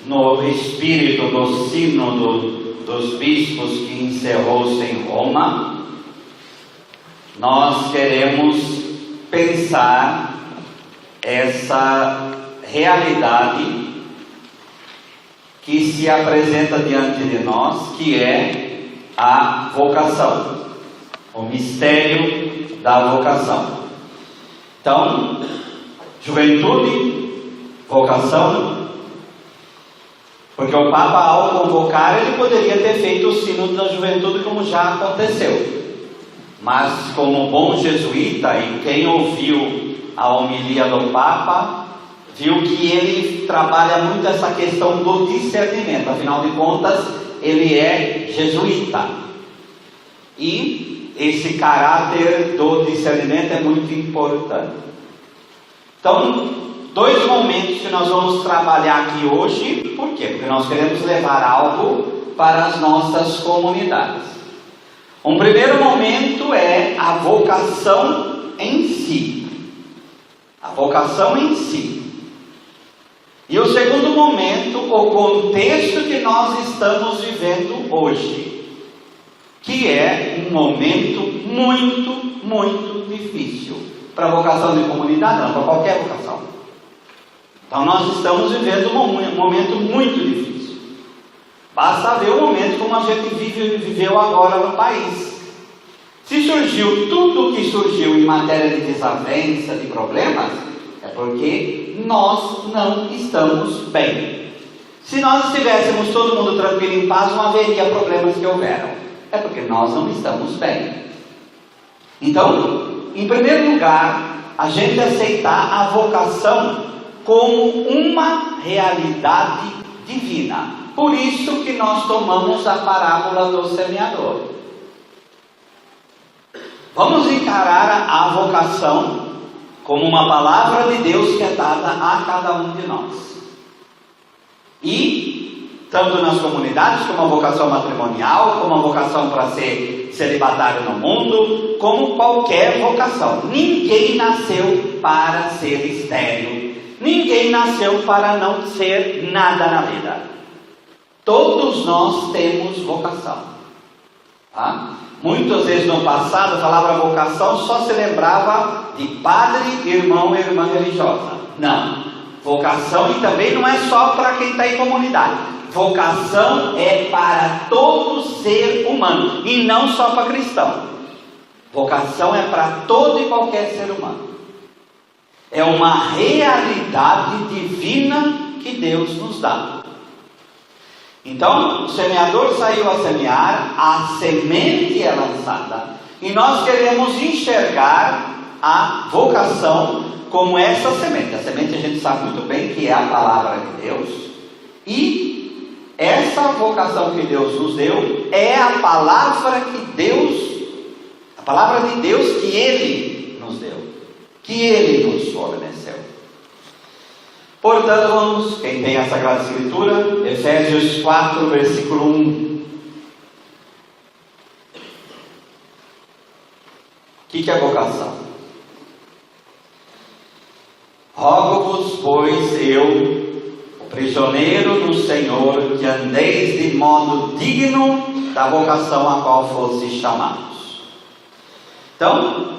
no espírito do sínodo dos bispos que encerrou-se em Roma, nós queremos pensar essa realidade que se apresenta diante de nós, que é a vocação, o mistério da vocação. Então, juventude, vocação, porque o Papa, ao convocar, ele poderia ter feito o sínodo da juventude como já aconteceu, mas como bom jesuíta, e quem ouviu a homilia do Papa viu que ele trabalha muito essa questão do discernimento. Afinal de contas, ele é jesuíta, e esse caráter do discernimento é muito importante. Então, dois momentos que nós vamos trabalhar aqui hoje. Por quê? Porque nós queremos levar algo para as nossas comunidades. Um primeiro momento é a vocação em si. A vocação em si. E o segundo momento, o contexto que nós estamos vivendo hoje, que é um momento muito difícil para a vocação de comunidade, não, para qualquer vocação. Então nós estamos vivendo um momento muito difícil. Basta ver o momento como a gente viveu agora no país. Se surgiu tudo o que surgiu em matéria de desavença, de problemas, é porque nós não estamos bem. Se nós estivéssemos todo mundo tranquilo e em paz, não haveria problemas que houveram. É porque nós não estamos bem. Então, em primeiro lugar, a gente aceitar a vocação como uma realidade divina. Por isso que nós tomamos a parábola do semeador. Vamos encarar a vocação como uma palavra de Deus que é dada a cada um de nós. E, tanto nas comunidades, como a vocação matrimonial, como a vocação para ser celibatário no mundo, como qualquer vocação. Ninguém nasceu para ser estéril. Ninguém nasceu para não ser nada na vida. Todos nós temos vocação. Tá? Muitas vezes no passado, a palavra vocação só se lembrava de padre, irmão e irmã religiosa. Não. Vocação, e também não é só para quem está em comunidade. Vocação é para todo ser humano, e não só para cristão. Vocação é para todo e qualquer ser humano. É uma realidade divina que Deus nos dá. Então, o semeador saiu a semear, a semente é lançada, e nós queremos enxergar a vocação como essa semente. A semente a gente sabe muito bem que é a palavra de Deus, e essa vocação que Deus nos deu é a palavra de Deus que Ele nos deu, que Ele nos forneceu. Portanto, vamos, quem tem a Sagrada Escritura, Efésios 4, versículo 1. O que é vocação? Rogo-vos, pois, eu, o prisioneiro do Senhor, que andeis de modo digno da vocação a qual fostes chamados. Então,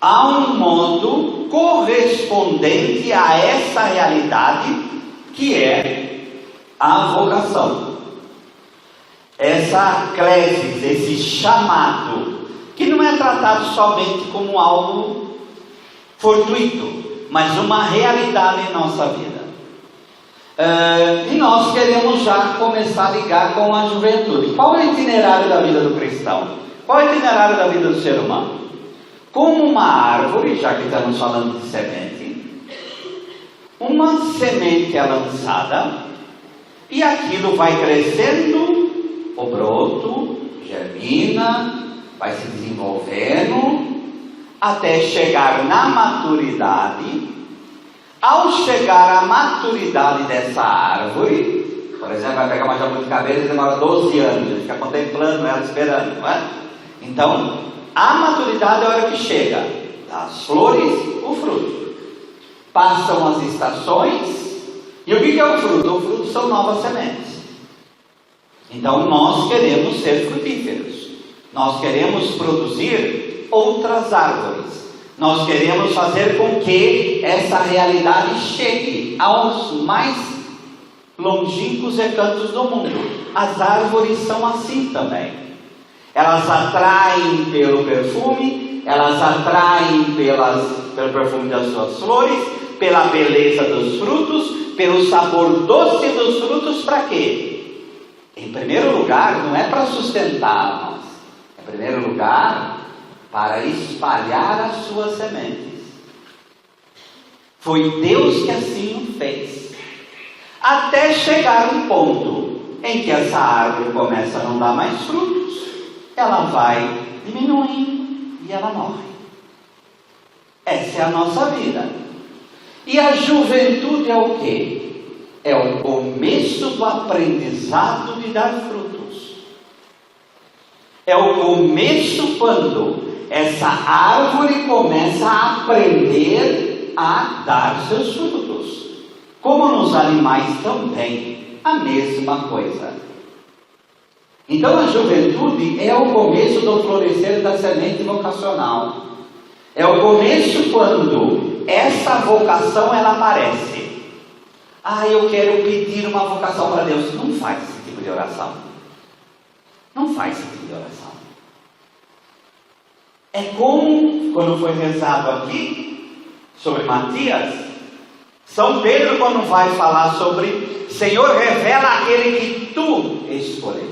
há um modo correspondente a essa realidade, que é a vocação. Essa clesis, esse chamado, que não é tratado somente como algo fortuito, mas uma realidade em nossa vida. E nós queremos já começar a ligar com a juventude. Qual é o itinerário da vida do cristão? Qual é o itinerário da vida do ser humano? Como uma árvore, já que estamos falando de semente, uma semente é lançada, e aquilo vai crescendo, o broto germina, vai se desenvolvendo, até chegar na maturidade. Ao chegar à maturidade dessa árvore, por exemplo, vai pegar uma jabuticabeira e demora 12 anos, ele fica contemplando ela, esperando, não é? Então, a maturidade é a hora que chega das flores, o fruto. Passam as estações, E o que é o fruto? O fruto são novas sementes. Então nós queremos ser frutíferos. Nós queremos produzir outras árvores. Nós queremos fazer com que essa realidade chegue aos mais longínquos recantos do mundo. As árvores são assim também. Elas atraem pelo perfume, elas atraem pelo perfume das suas flores, pela beleza dos frutos, pelo sabor doce dos frutos. Para quê? Em primeiro lugar, não é para sustentar nós. Em primeiro lugar, para espalhar as suas sementes. Foi Deus que assim o fez. Até chegar um ponto em que essa árvore começa a não dar mais frutos, ela vai diminuindo e ela morre. Essa é a nossa vida. E a juventude é o quê? É o começo do aprendizado de dar frutos. É o começo quando essa árvore começa a aprender a dar seus frutos. Como nos animais também, a mesma coisa. Então a juventude é o começo do florescer da semente vocacional. É o começo quando essa vocação ela aparece. Eu quero pedir uma vocação para Deus. Não faz esse tipo de oração. Não faz esse tipo de oração. É como quando foi rezado aqui sobre Matias, São Pedro quando vai falar sobre Senhor, revela aquele que tu escolheste.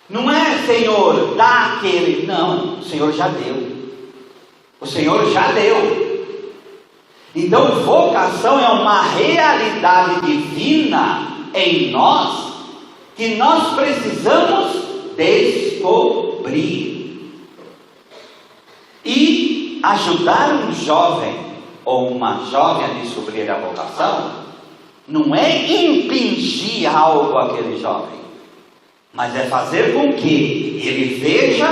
Não é Senhor, dá aquele. Não, o Senhor já deu. O Senhor já deu. Então vocação é uma realidade divina em nós que nós precisamos descobrir. E ajudar um jovem ou uma jovem a descobrir a vocação não é impingir algo àquele jovem, mas é fazer com que ele veja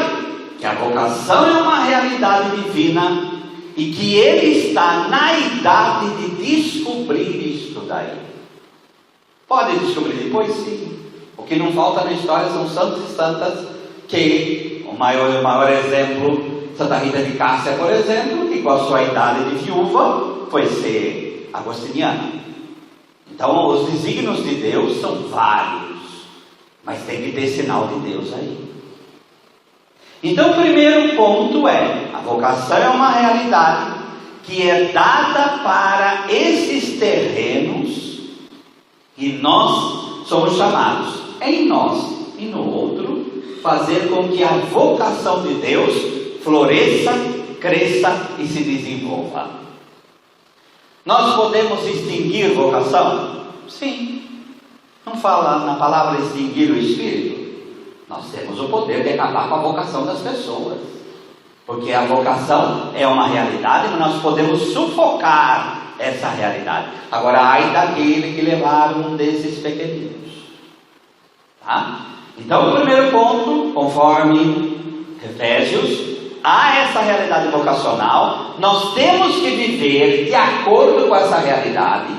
que a vocação é uma realidade divina e que ele está na idade de descobrir isto daí. Pode descobrir depois, sim. O que não falta na história são santos e santas que, o maior exemplo, Santa Rita de Cássia, por exemplo, que com a sua idade de viúva foi ser agostiniana. Então os desígnios de Deus são vários, mas tem que ter sinal de Deus aí. Então o primeiro ponto é, a vocação é uma realidade que é dada para esses terrenos e nós somos chamados, em nós e no outro, fazer com que a vocação de Deus floresça, cresça e se desenvolva. Nós podemos extinguir vocação? Sim. Não fala na palavra extinguir o espírito? Nós temos o poder de acabar com a vocação das pessoas. Porque a vocação é uma realidade, mas nós podemos sufocar essa realidade. Agora, ai daquele que levar um desses pequeninos. Tá? Então, o primeiro ponto, conforme Efésios, há essa realidade vocacional, nós temos que viver de acordo com essa realidade,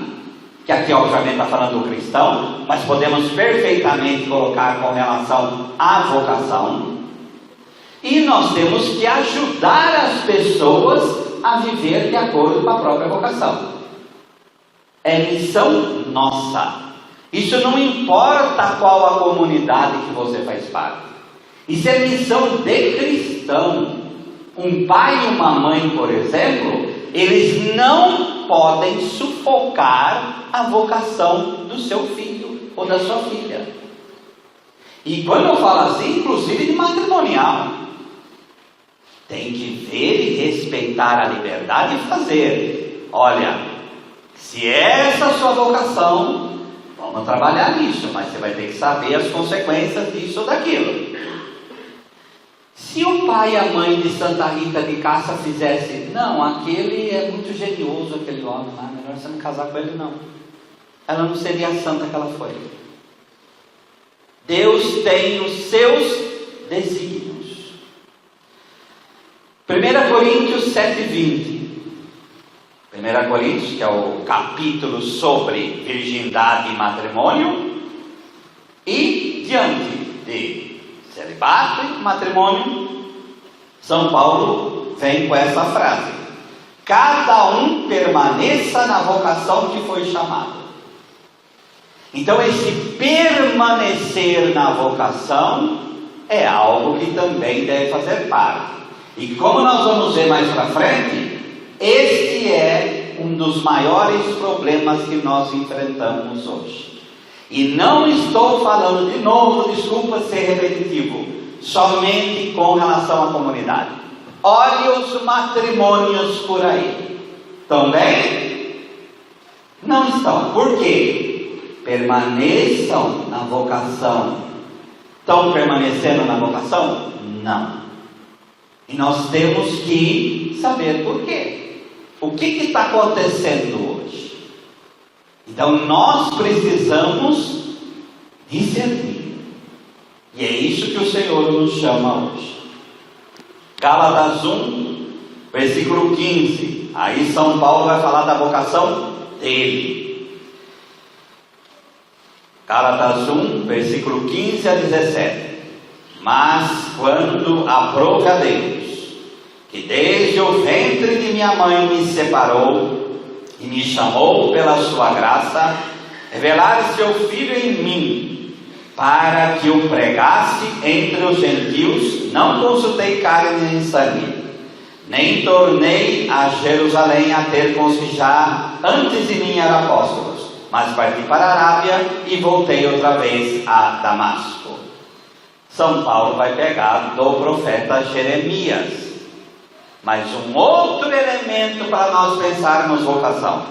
que aqui obviamente está falando do cristão, mas podemos perfeitamente colocar com relação à vocação, e nós temos que ajudar as pessoas a viver de acordo com a própria vocação. É missão nossa. Isso não importa qual a comunidade que você faz parte. Isso é missão de cristão. Um pai e uma mãe, por exemplo, eles não podem sufocar a vocação do seu filho ou da sua filha. E quando eu falo assim, inclusive de matrimonial, tem que ver e respeitar a liberdade e fazer. Olha, se é essa a sua vocação, vamos trabalhar nisso, mas você vai ter que saber as consequências disso ou daquilo. Se o pai e a mãe de Santa Rita de Cássia fizessem, não, aquele é muito genioso, aquele homem lá, melhor você não casar com ele não. Ela não seria a santa que ela foi. Deus tem os seus desígnios. 1 Coríntios 7:20. 1 1 Coríntios, que é o capítulo sobre virgindade e matrimônio, e diante de celibato e matrimônio, São Paulo vem com essa frase: cada um permaneça na vocação que foi chamado. Então esse permanecer na vocação é algo que também deve fazer parte. E como nós vamos ver mais para frente, este é um dos maiores problemas que nós enfrentamos hoje. E não estou falando de novo, desculpa ser repetitivo, somente com relação à comunidade. Olhe os matrimônios por aí. Estão bem? Não estão. Por quê? Permaneçam na vocação. Estão permanecendo na vocação? Não. E nós temos que saber por quê. O que está acontecendo hoje? Então nós precisamos discernir. E é isso que o Senhor nos chama hoje. Gálatas 1, versículo 15. Aí São Paulo vai falar da vocação dele. Gálatas 1, versículo 15 a 17. Mas quando aprove a Deus, que desde o ventre de minha mãe me separou e me chamou pela sua graça, revelar seu Filho em mim, para que o pregasse entre os gentios, não consultei carne nem sangue, nem tornei a Jerusalém a ter com os que já antes de mim eram apóstolos, mas parti para a Arábia e voltei outra vez a Damasco. São Paulo vai pegar do profeta Jeremias, mas um outro elemento para nós pensarmos vocação.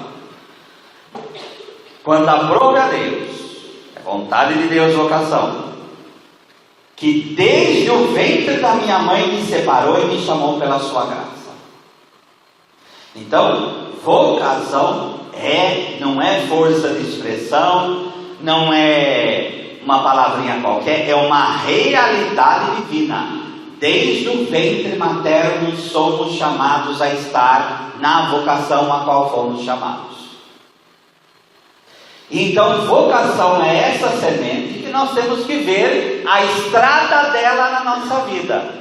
Quando aprove a Deus, é vontade de Deus vocação, que desde o ventre da minha mãe me separou e me chamou pela sua graça. Então, vocação não é força de expressão, não é uma palavrinha qualquer, é uma realidade divina. Desde o ventre materno somos chamados a estar na vocação a qual fomos chamados. Então vocação é essa semente que nós temos que ver a estrada dela na nossa vida.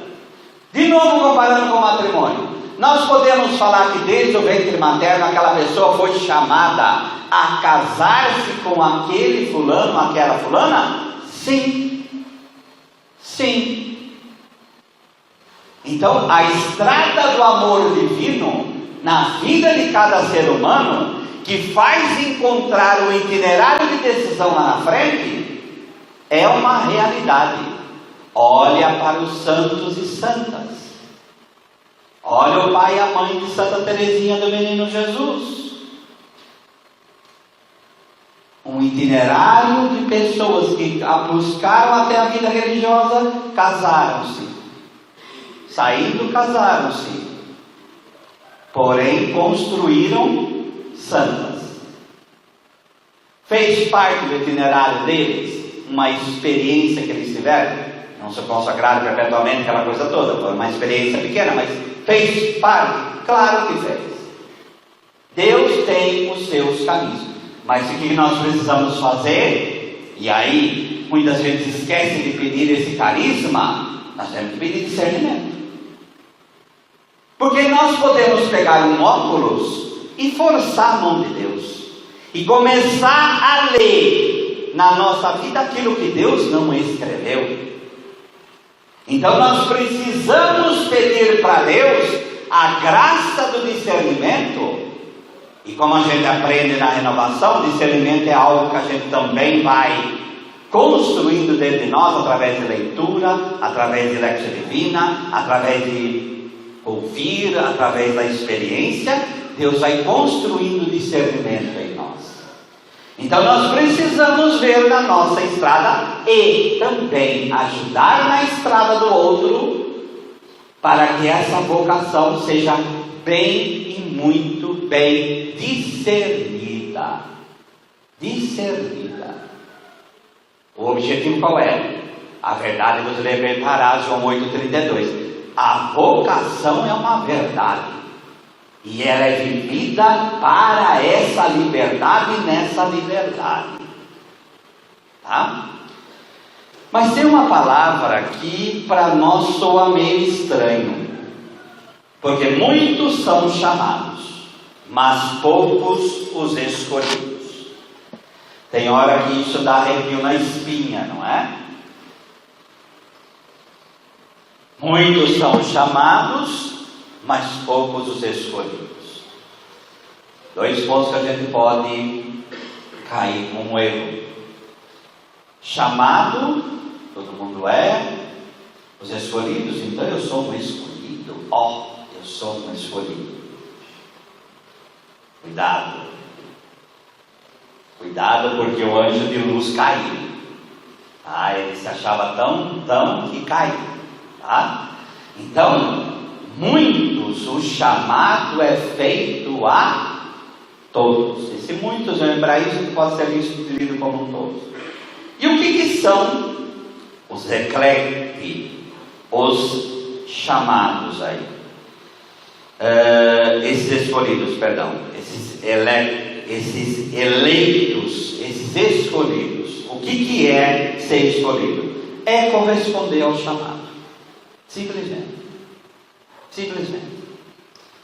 De novo comparando com o matrimônio, nós podemos falar que desde o ventre materno aquela pessoa foi chamada a casar-se com aquele fulano, aquela fulana? Sim. Sim. Então a estrada do amor divino na vida de cada ser humano, que faz encontrar o itinerário de decisão lá na frente, é uma realidade. Olha para os santos e santas. Olha o pai e a mãe de Santa Teresinha do Menino Jesus. Um itinerário de pessoas que buscaram até a vida religiosa, casaram-se. Saindo, casaram-se. Porém, construíram santas. Fez parte do itinerário deles uma experiência que eles tiveram. Não se consagraram perpetuamente, aquela coisa toda. Foi uma experiência pequena, mas fez parte. Claro que fez. Deus tem os seus caminhos. Mas o que nós precisamos fazer? E aí, muitas vezes esquece de pedir esse carisma. Nós temos que pedir discernimento. Porque nós podemos pegar um óculos e forçar a mão de Deus e começar a ler na nossa vida aquilo que Deus não escreveu. Então nós precisamos pedir para Deus a graça do discernimento. E como a gente aprende na renovação, discernimento é algo que a gente também vai construindo dentro de nós, através de leitura, através de lectio divina, através de ouvir, através da experiência. Deus vai construindo discernimento em nós. Então nós precisamos ver na nossa estrada e também ajudar na estrada do outro, para que essa vocação seja bem e muito bem discernida. Discernida. O objetivo qual é? A verdade vos libertará, João 8,32. A vocação é uma verdade. E ela é vivida para essa liberdade e nessa liberdade. Tá? Mas tem uma palavra que para nós soa meio estranho. Porque muitos são chamados, mas poucos os escolhidos. Tem hora que isso dá arrepio na espinha, não é? Muitos são chamados, mas poucos os escolhidos. Dois pontos que a gente pode cair com um erro. Chamado, todo mundo é. Os escolhidos, então eu sou um escolhido. Eu sou um escolhido. Cuidado. Cuidado, porque o anjo de luz caiu. Ele se achava tão que caiu. Tá? Então, muitos, o chamado é feito a todos. Esse muitos é um hebraísmo que pode ser lido como todos. E o que são os eclecti, os chamados aí? Esses escolhidos, perdão, esses eleitos, esses escolhidos. O que é ser escolhido? É corresponder ao chamado. Simplesmente.